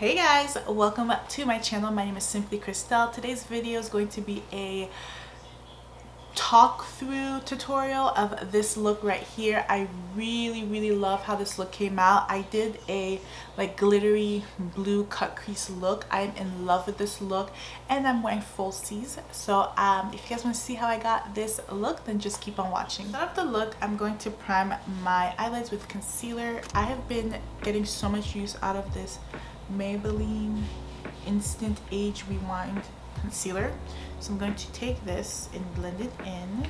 Hey guys, welcome to my channel. My name is SimplyKrystelle. Today's video is going to be a talk through tutorial of this look right here. I really love how this look came out. I did a like glittery blue cut crease look. I'm in love with this look and I'm wearing full C's. So if you guys want to see how I got this look, then just keep on watching. To start off the look, I'm going to prime my eyelids with concealer. I have been getting so much use out of this Maybelline Instant Age Rewind concealer. So I'm going to take this and blend it in.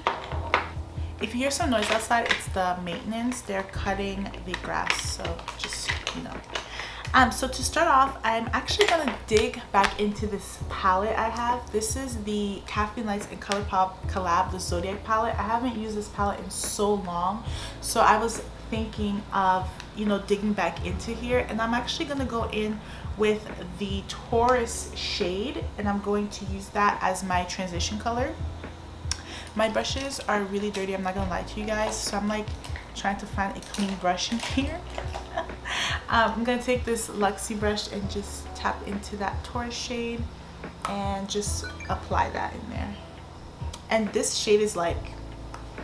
If you hear some noise outside, it's the maintenance. They're cutting the grass, so just, you know. So to start off, I'm actually going to dig back into this palette I have. This is the Kathlleenlights and Colourpop collab, the Zodiac palette. I haven't used this palette in so long, so I was thinking of, you know, digging back into here, and I'm actually going to go in with the Taurus shade, and I'm going to use that as my transition color. My brushes are really dirty, I'm not gonna lie to you guys, so I'm like trying to find a clean brush in here. I'm gonna take this Luxie brush and just tap into that Taurus shade and just apply that in there. And this shade is like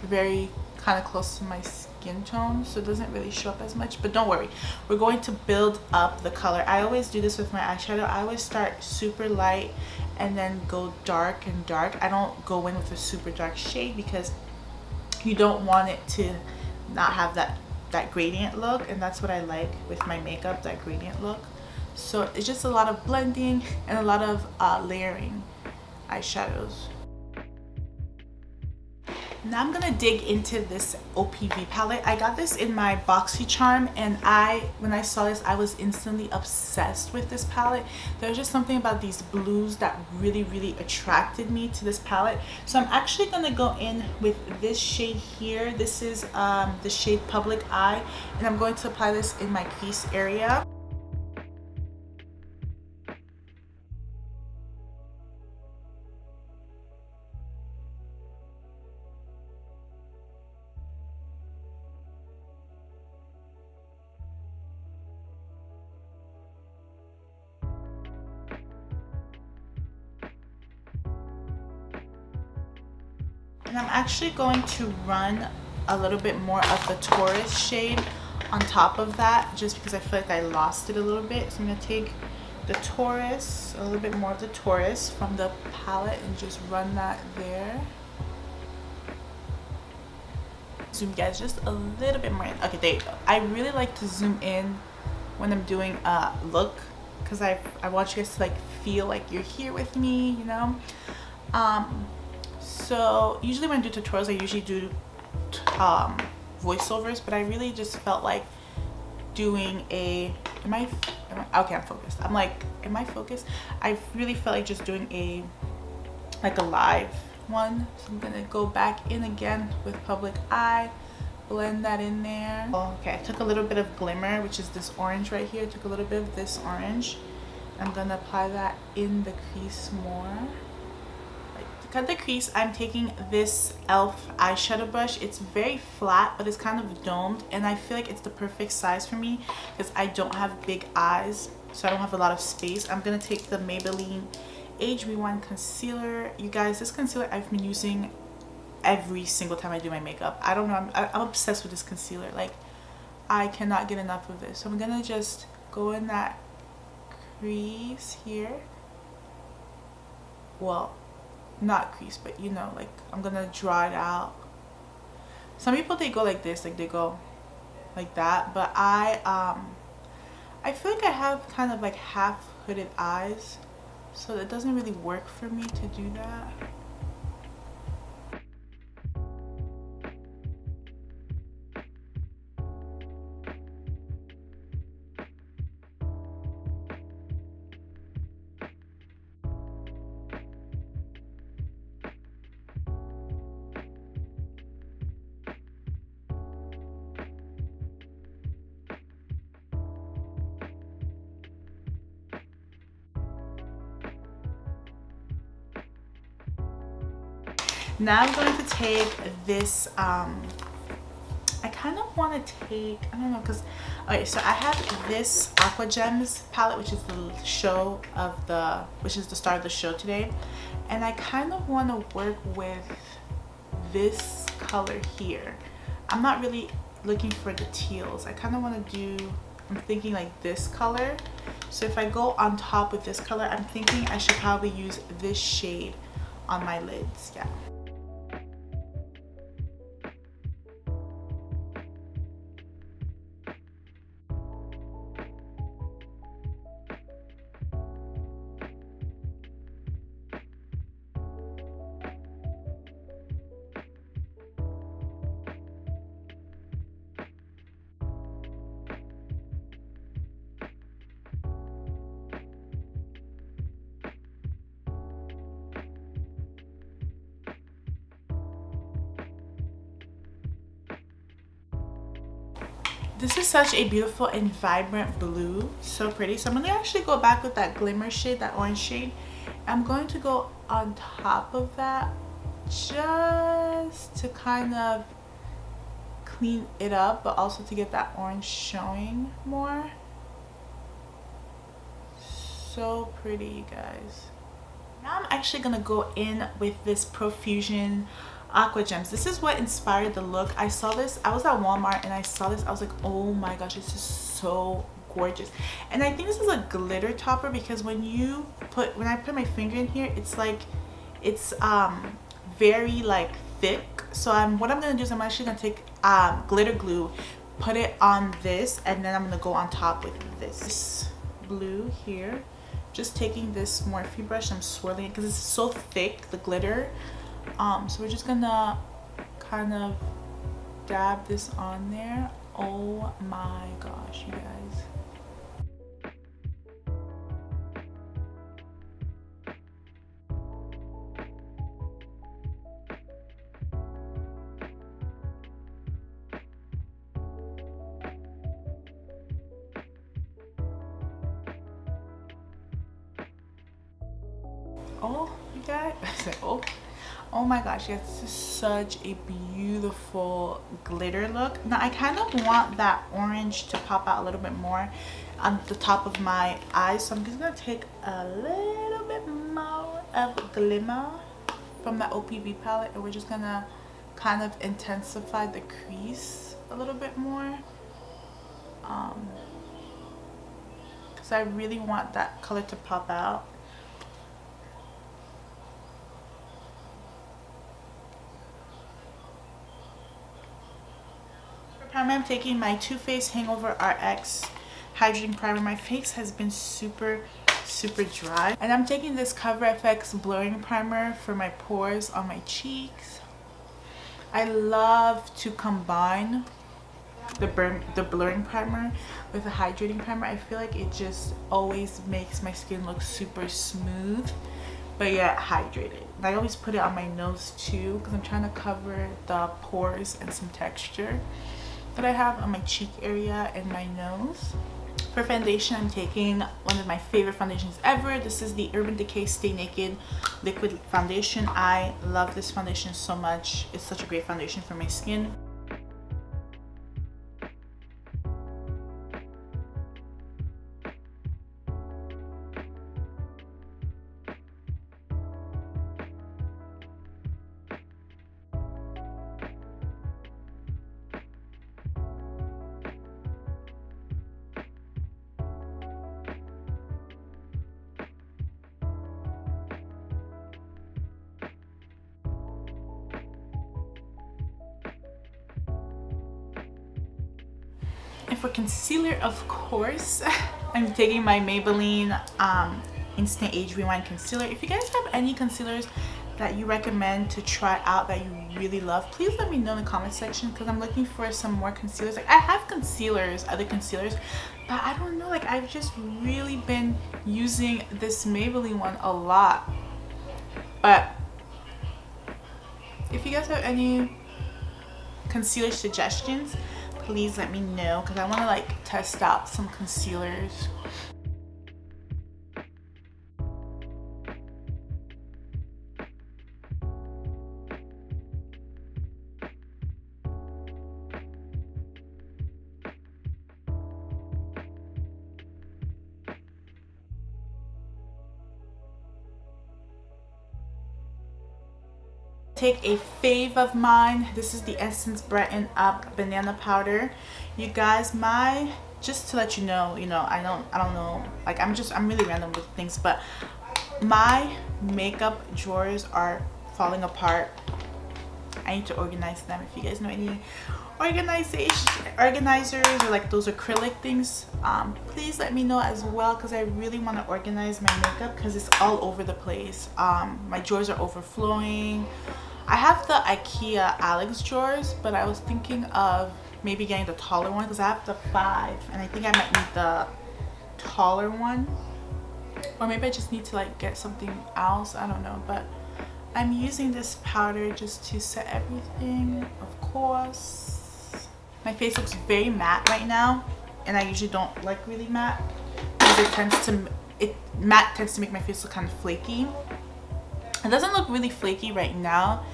very kind of close to my skin tone, so it doesn't really show up as much, but don't worry, we're going to build up the color. I always do this with my eyeshadow. I always start super light and then go dark and dark. I don't go in with a super dark shade because you don't want it to not have that gradient look, and that's what I like with my makeup, that gradient look. So it's just a lot of blending and a lot of layering eyeshadows. Now I'm gonna dig into this OPV palette. I got this in my BoxyCharm, and when I saw this, I was instantly obsessed with this palette. There's just something about these blues that really attracted me to this palette. So I'm actually gonna go in with this shade here. This is the shade Public Eye, and I'm going to apply this in my crease area. And I'm actually going to run a little bit more of the Taurus shade on top of that, just because I feel like I lost it a little bit. So I'm going to take the Taurus, a little bit more of the Taurus from the palette, and just run that there. Zoom guys just a little bit more in. Okay, there you go. I really like to zoom in when I'm doing a look, because I want you guys to like feel like you're here with me, you know. So usually when I do tutorials, I usually do voiceovers, but I really just felt like doing okay, I'm focused. I'm like, am I focused? I really felt like just doing a live one. So I'm gonna go back in again with Public Eye, blend that in there. Okay, I took a little bit of Glimmer, which is this orange right here. I took a little bit of this orange. I'm gonna apply that in the crease more. Cut the crease, I'm taking this e.l.f. eyeshadow brush. It's very flat, but it's kind of domed, and I feel like it's the perfect size for me because I don't have big eyes, so I don't have a lot of space. I'm gonna take the Maybelline Age Rewind concealer. You guys, this concealer I've been using every single time I do my makeup. I don't know, I'm obsessed with this concealer. Like, I cannot get enough of this. So I'm gonna just go in that crease here. Well, not crease, but you know, like I'm gonna draw it out. Some people, they go like this, like they go like that, but I feel like I have kind of like half hooded eyes, so it doesn't really work for me to do that. Now I'm going to take this I kind of want to take, I don't know, because, okay, so I have this Aqua Gems palette, which is the show of the, which is the start of the show today. And I kind of want to work with this color here. I'm not really looking for the teals. I kind of want to do, I'm thinking like this color. So if I go on top with this color, I'm thinking I should probably use this shade on my lids. Yeah. This is such a beautiful and vibrant blue, so pretty. So I'm going to actually go back with that glimmer shade, that orange shade. I'm going to go on top of that just to kind of clean it up, but also to get that orange showing more. So pretty, you guys. Now I'm actually going to go in with this Profusion Aqua Gems. This is what inspired the look. I saw this, I was at Walmart and I saw this. I was like, oh my gosh, this is so gorgeous. And I think this is a glitter topper because when I put my finger in here, it's like, it's very like thick. So what I'm gonna do is I'm actually gonna take glitter glue, put it on this, and then I'm gonna go on top with this blue here. Just taking this Morphe brush, I'm swirling it because it's so thick, the glitter. So we're just gonna kind of dab this on there. Oh my gosh, you guys. Oh, you guys, I said, oh my gosh, yes, this is such a beautiful glitter look. Now I kind of want that orange to pop out a little bit more on the top of my eyes, so I'm just gonna take a little bit more of glimmer from the OPB palette, and we're just gonna kind of intensify the crease a little bit more, because I really want that color to pop out. Primer, I'm taking my Too Faced Hangover RX Hydrating Primer. My face has been super dry. And I'm taking this Cover FX Blurring Primer for my pores on my cheeks. I love to combine the blurring primer with a hydrating primer. I feel like it just always makes my skin look super smooth, but yet hydrated. And I always put it on my nose too because I'm trying to cover the pores and some texture that I have on my cheek area and my nose. For foundation, I'm taking one of my favorite foundations ever. This is the Urban Decay Stay Naked Liquid Foundation. I love this foundation so much. It's such a great foundation for my skin. And for concealer, of course, I'm taking my Maybelline Instant Age Rewind concealer. If you guys have any concealers that you recommend to try out that you really love, please let me know in the comment section because I'm looking for some more concealers. Like, I have concealers, other concealers, but I don't know, like, I've just really been using this Maybelline one a lot. But if you guys have any concealer suggestions, please let me know because I want to like test out some concealers. take a fave of mine. This is the Essence Brighten Up Banana Powder. You guys, just to let you know, I don't know, like I'm really random with things, but my makeup drawers are falling apart. I need to organize them. If you guys know any organizers or like those acrylic things, please let me know as well, because I really want to organize my makeup because it's all over the place. My drawers are overflowing. I have the IKEA Alex drawers, but I was thinking of maybe getting the taller one because I have the 5 and I think I might need the taller one, or maybe I just need to like get something else. I don't know, but I'm using this powder just to set everything, of course. My face looks very matte right now, and I usually don't like really matte because matte tends to make my face look kind of flaky. It doesn't look really flaky right now.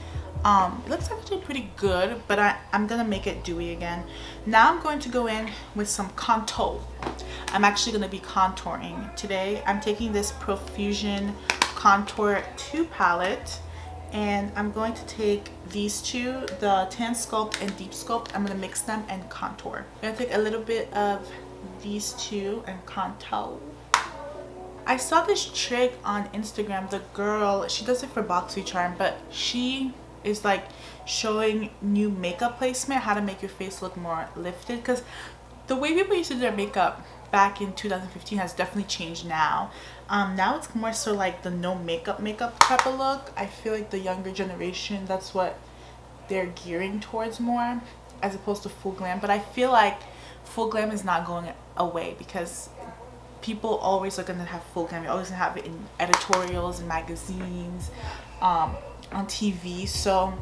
It looks actually pretty good, but I'm gonna make it dewy again. Now I'm going to go in with some contour. I'm actually gonna be contouring today. I'm taking this Profusion Contour 2 palette, and I'm going to take these two, the Tan Sculpt and Deep Sculpt. I'm gonna mix them and contour. I'm gonna take a little bit of these two and contour. I saw this trick on Instagram. The girl, she does it for Boxy Charm, but she is like showing new makeup placement, how to make your face look more lifted, because the way people used to do their makeup back in 2015 has definitely changed now. Now it's more so like the no makeup type of look. I feel like the younger generation, that's what they're gearing towards more, as opposed to full glam. But I feel like full glam is not going away, because people always are going to have full glam. You're always going to have it in editorials and magazines, on TV. So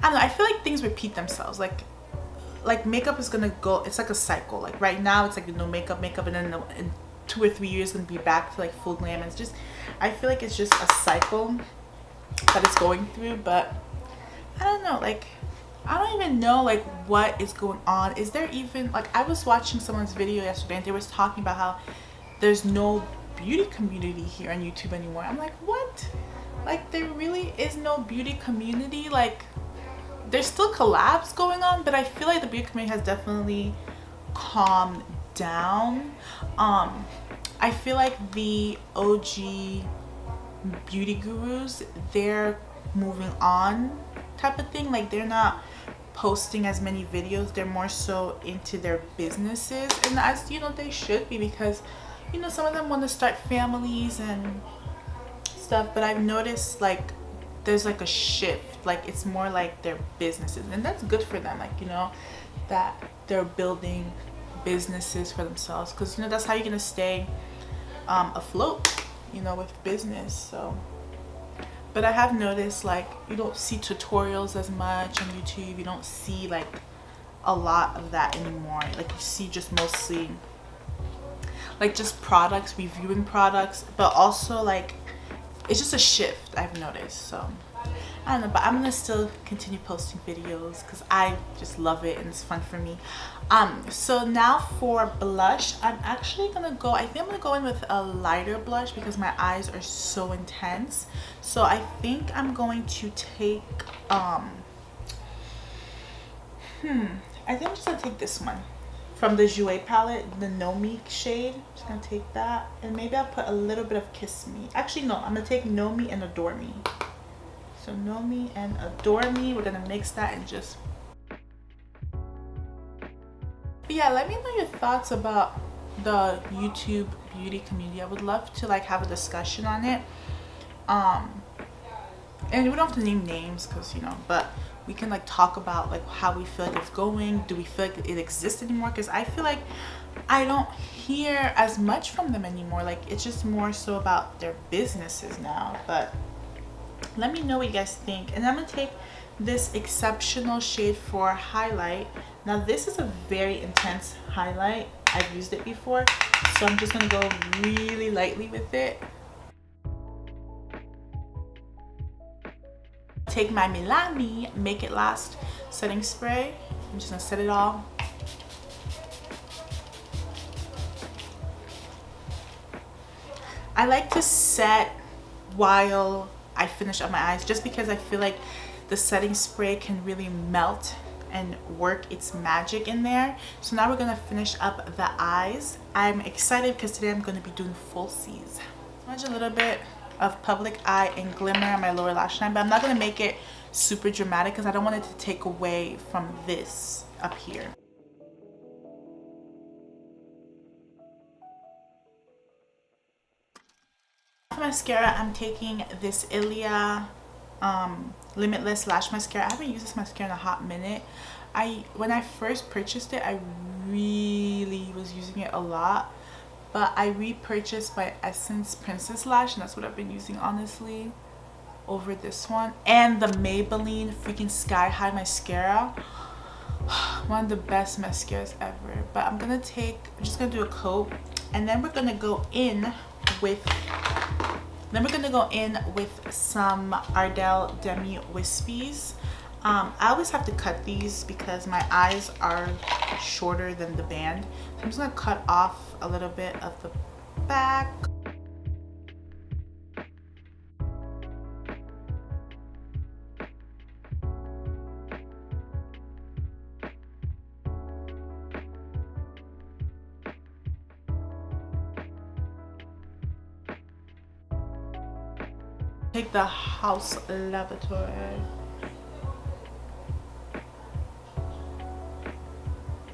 I don't know, I feel like things repeat themselves. Like makeup is gonna go, it's like a cycle. Like right now it's like no makeup, and then in 2 or 3 years gonna be back to like full glam. And it's just, I feel like it's just a cycle that it's going through. But I don't know, like I don't even know like what is going on. Is there even, like, I was watching someone's video yesterday and they was talking about how there's no beauty community here on YouTube anymore. I'm like, what? Like there really is no beauty community? Like there's still collabs going on, but I feel like the beauty community has definitely calmed down. I feel like the OG beauty gurus, they're moving on type of thing. Like they're not posting as many videos. They're more so into their businesses, and as you know, they should be, because you know some of them want to start families and stuff. But I've noticed like there's like a shift, like it's more like their businesses, and that's good for them, like, you know, that they're building businesses for themselves, because you know that's how you're gonna stay afloat, you know, with business. So but I have noticed like you don't see tutorials as much on YouTube. You don't see like a lot of that anymore. Like you see just mostly like just products, reviewing products, but also like it's just a shift I've noticed. So I don't know, but I'm gonna still continue posting videos because I just love it and it's fun for me. So now for blush, I'm actually gonna go, I think I'm gonna go in with a lighter blush because my eyes are so intense. So I think I'm going to take I think I'm just gonna take this one from the Jouer palette, the Know Me shade. I'm just gonna take that, and maybe I'll put a little bit of Kiss Me. Actually no, I'm gonna take Know Me and Adore Me. So Know Me and Adore Me, we're gonna mix that and just, but yeah, let me know your thoughts about the YouTube beauty community. I would love to like have a discussion on it. And we don't have to name names because, you know, but we can like talk about like how we feel like it's going. Do we feel like it exists anymore? Because I feel like I don't hear as much from them anymore. Like it's just more so about their businesses now. But let me know what you guys think. And I'm gonna take this Exceptional shade for highlight. Now this is a very intense highlight. I've used it before, so I'm just gonna go really lightly with it. Take my Milani Make It Last setting spray. I'm just gonna set it all. I like to set while I finish up my eyes, just because I feel like the setting spray can really melt and work its magic in there. So now we're gonna finish up the eyes. I'm excited because today I'm gonna be doing full C's. Smudge a little bit of Public Eye and Glimmer on my lower lash line, but I'm not gonna make it super dramatic because I don't want it to take away from this up here. For mascara, I'm taking this Ilia limitless lash mascara. I haven't used this mascara in a hot minute. When I first purchased it, I really was using it a lot, but I repurchased my Essence Princess Lash, and that's what I've been using honestly over this one, and the Maybelline freaking Sky High mascara. One of the best mascaras ever. But I'm just gonna do a coat, and then we're gonna go in with some Ardell Demi Wispies. I always have to cut these because my eyes are shorter than the band. So I'm just gonna cut off a little bit of the back. Take the House Laboratory.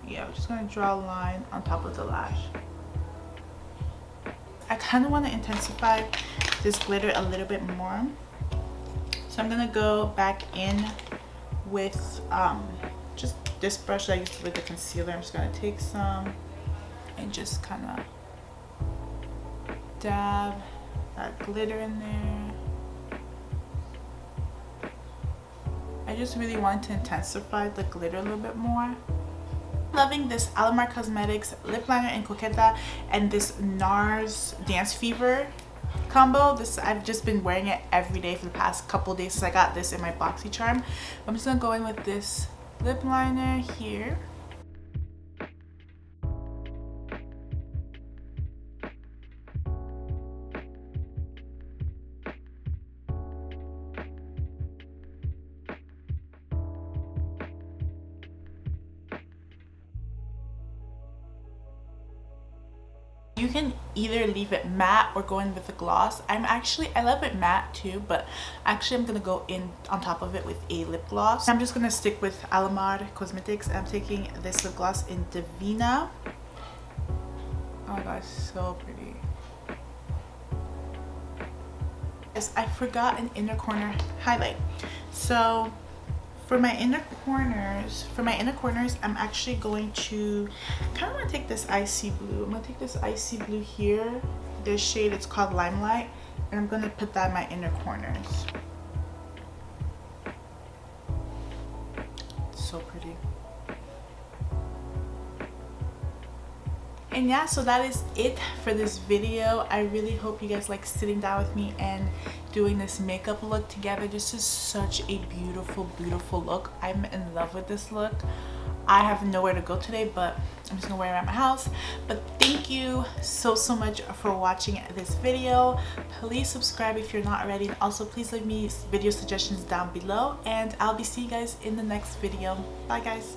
Yeah, I'm just gonna draw a line on top of the lash. I kind of want to intensify this glitter a little bit more, so I'm gonna go back in with just this brush that I used with the concealer. I'm just gonna take some and just kind of dab that glitter in there. I just really want to intensify the glitter a little bit more. Loving this Alamar Cosmetics lip liner in Coqueta and this NARS Dance Fever combo. I've just been wearing it every day for the past couple days since I got this in my BoxyCharm. I'm just gonna go in with this lip liner here. You can either leave it matte or go in with a gloss. I love it matte too, but actually I'm gonna go in on top of it with a lip gloss. I'm just gonna stick with Alamar Cosmetics. I'm taking this lip gloss in Divina. Oh my gosh, so pretty. Yes, I forgot an inner corner highlight. So for my inner corners, I'm actually going to kind of want to take this icy blue. I'm going to take this icy blue here, this shade, it's called Limelight, and I'm going to put that in my inner corners. It's so pretty. And yeah, so that is it for this video. I really hope you guys like sitting down with me and doing this makeup look together. This is such a beautiful look. I'm in love with this look. I have nowhere to go today, but I'm just gonna wear it around my house. But thank you so much for watching this video. Please subscribe if you're not already, and also please leave me video suggestions down below, and I'll be seeing you guys in the next video. Bye guys.